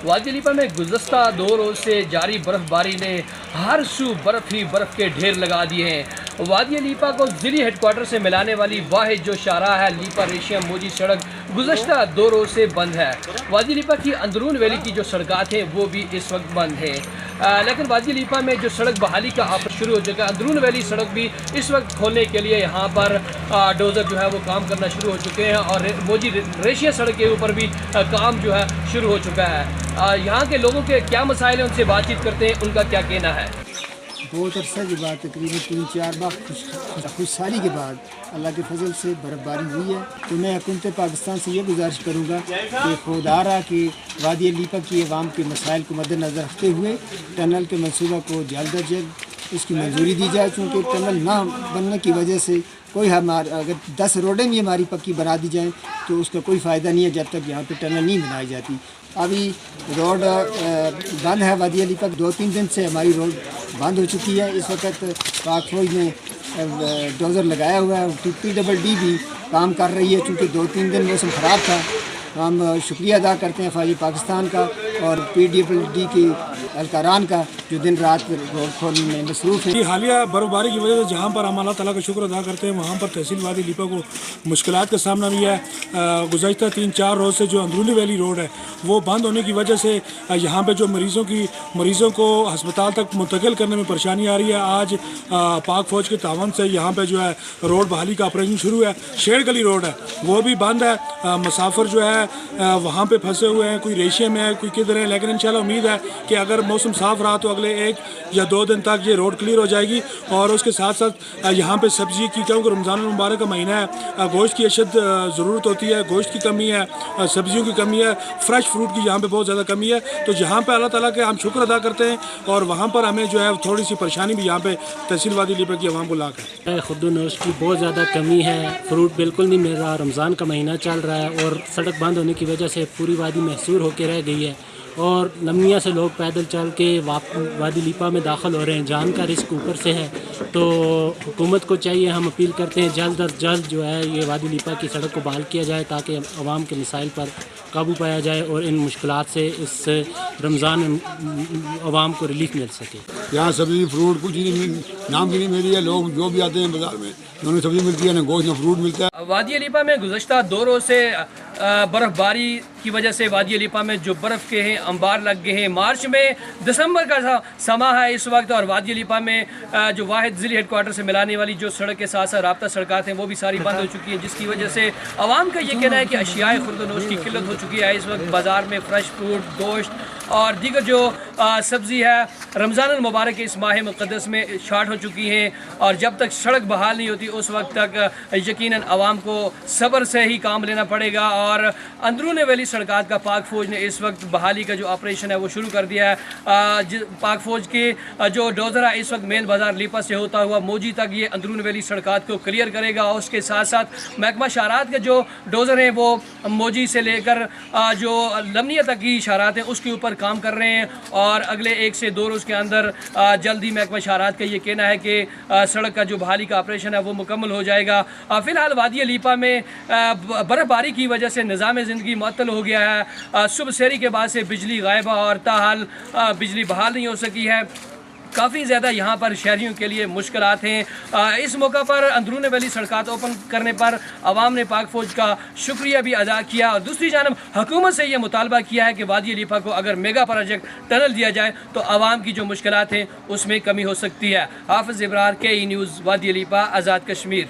وادی علیپا میں گزشتہ 2 روز سے جاری برف باری نے ہر سو برف ہی برف کے ڈھیر لگا دیے ہیں۔ وادی علیپا کو ضلعی ہیڈ کوارٹر سے ملانے والی واحد جو شاہراہ ہے لیپا ریشم موجی سڑک گزشتہ 2 روز سے بند ہے۔ وادی علیپا کی اندرون ویلی کی جو سڑکات ہیں وہ بھی اس وقت بند ہیں، لیکن وادی علیپا میں جو سڑک بحالی کا آفر شروع ہو چکا ہے۔ اندرون ویلی سڑک بھی اس وقت کھولنے کے لیے یہاں پر ڈوزر جو ہے وہ کام کرنا شروع ہو چکے ہیں، اور موجی ریشیا سڑک کے اوپر بھی کام جو ہے شروع ہو چکا ہے۔ یہاں کے لوگوں کے کیا مسائل ہیں، ان سے بات چیت کرتے ہیں، ان کا کیا کہنا ہے۔ بہت عرصہ کے بعد تقریباً 3-4 بار خوش سالی کے بعد اللہ کے فضل سے برف باری ہوئی ہے، تو میں حکومت پاکستان سے یہ گزارش کروں گا کہ خودارا کہ وادی علیپا کی عوام کے مسائل کو مد نظر رکھتے ہوئے ٹنل کے منصوبہ کو جلد از جلد اس کی منظوری دی جائے، چونکہ ٹنل نہ بننے کی وجہ سے کوئی اگر 10 روڈیں بھی ہماری پکی بنا دی جائیں تو اس کا کوئی فائدہ نہیں ہے جب تک یہاں پہ ٹنل نہیں بنائی جاتی۔ ابھی روڈ بند ہے وادی علیپا، 2-3 دن سے ہماری روڈ بند ہو چکی ہے۔ اس وقت پاک فوج نے ڈوزر لگایا ہوا ہے، PWD بھی کام کر رہی ہے، چونکہ 2-3 دن موسم خراب تھا۔ ہم شکریہ ادا کرتے ہیں فوج پاکستان کا اور PWD کی اہلکاران کا جو دن رات روڈ کھولنے میں مصروف ہیں۔ حالیہ برف باری کی وجہ سے جہاں پر ہم اللہ تعالیٰ کا شکر ادا کرتے ہیں وہاں پر تحصیل وادی علیپا کو مشکلات کا سامنا بھی ہے۔ گزشتہ 3-4 روز سے جو اندرونی ویلی روڈ ہے وہ بند ہونے کی وجہ سے یہاں پہ جو مریضوں کو ہسپتال تک منتقل کرنے میں پریشانی آ رہی ہے۔ آج پاک فوج کے تعاون سے یہاں پہ جو ہے روڈ بحالی کا آپریشن شروع ہے۔ شیر گلی روڈ ہے وہ بھی بند ہے، مسافر جو ہے وہاں پہ پھنسے ہوئے ہیں، کوئی ریشے میں ہے، کوئی کدھر ہے، لیکن انشاءاللہ امید ہے کہ اگر موسم صاف رہا تو اگلے 1 یا 2 دن تک یہ روڈ کلیئر ہو جائے گی۔ اور اس کے ساتھ ساتھ یہاں پہ سبزی کی، کیونکہ رمضان المبارک کا مہینہ ہے، گوشت کی اشد ضرورت ہوتی ہے، گوشت کی کمی ہے، سبزیوں کی کمی ہے، فریش فروٹ کی یہاں پہ بہت زیادہ کمی ہے۔ تو جہاں پہ اللہ تعالیٰ کے ہم شکر ادا کرتے ہیں اور وہاں پر ہمیں جو ہے تھوڑی سی پریشانی بھی یہاں پہ تحصیل وادی علیپا کی عوام کو لاحق ہے۔ خود و نوش کی بہت زیادہ کمی ہے، فروٹ بالکل نہیں مل رہا، رمضان کا مہینہ چل رہا ہے اور سڑک بند ہونے کی وجہ سے پوری وادی محصور ہو کے رہ گئی ہے، اور لمیا سے لوگ پیدل چل کے وادی علیپا میں داخل ہو رہے ہیں، جان کا رسک اوپر سے ہے۔ تو حکومت کو چاہیے، ہم اپیل کرتے ہیں جلد از جلد جو ہے یہ وادی علیپا کی سڑک کو بحال کیا جائے تاکہ عوام کے مسائل پر قابو پایا جائے اور ان مشکلات سے اس رمضان میں عوام کو ریلیف مل سکے۔ یہاں سبزی فروٹ کچھ نہیں، نام کی نہیں مل رہی ہے، لوگ جو بھی آتے ہیں بازار میں انہیں سبزی ملتی ہے، نہ گوشت نہ فروٹ ملتا ہے۔ وادی علیپا میں گزشتہ 2 روز سے برف باری کی وجہ سے وادی علیپا میں جو برف کے ہیں انبار لگ گئے ہیں۔ مارچ میں دسمبر کا سما ہے اس وقت، اور وادی علیپا میں جو واحد ضلعی ہیڈ کوارٹر سے ملانے والی جو سڑک کے ساتھ ساتھ رابطہ سڑکات ہیں وہ بھی ساری بند ہو چکی ہیں، جس کی وجہ سے عوام کا یہ کہنا ہے کہ اشیاء خورد و نوش کی قلت ہو چکی ہے۔ اس وقت بازار میں فریش فروٹ، گوشت اور دیگر جو سبزی ہے رمضان المبارک کے اس ماہ مقدس میں شارٹ ہو چکی ہیں، اور جب تک سڑک بحال نہیں ہوتی اس وقت تک یقیناً عوام کو صبر سے ہی کام لینا پڑے گا۔ اور اندرون ویلی سڑکات کا پاک فوج نے اس وقت بحالی کا جو آپریشن ہے وہ شروع کر دیا ہے۔ پاک فوج کے جو ڈوزر ہے اس وقت مین بازار لیپا سے ہوتا ہوا موجی تک یہ اندرون ویلی سڑکات کو کلیئر کرے گا، اور اس کے ساتھ ساتھ محکمہ شاہراہات کے جو ڈوزر ہیں وہ موجی سے لے کر جو لمنیا تک کی شاہراہات ہیں اس کے اوپر کام کر رہے ہیں، اور اگلے 1 سے 2 روز کے اندر جلدی محکمہ شاہراہات کا یہ کہنا ہے کہ سڑک کا جو بحالی کا آپریشن ہے وہ مکمل ہو جائے گا۔ فی الحال وادی علیپا میں برف باری کی وجہ سے نظام زندگی معطل ہو گیا ہے۔ صبح سحری کے بعد سے بجلی غائب اور تاحال بجلی بحال نہیں ہو سکی ہے۔ کافی زیادہ یہاں پر شہریوں کے لیے مشکلات ہیں۔ اس موقع پر اندرون ویلی سڑکات اوپن کرنے پر عوام نے پاک فوج کا شکریہ بھی ادا کیا، اور دوسری جانب حکومت سے یہ مطالبہ کیا ہے کہ وادی علیپا کو اگر میگا پروجیکٹ ٹنل دیا جائے تو عوام کی جو مشکلات ہیں اس میں کمی ہو سکتی ہے۔ حافظ ابرار، KE نیوز، وادی علیپا، آزاد کشمیر۔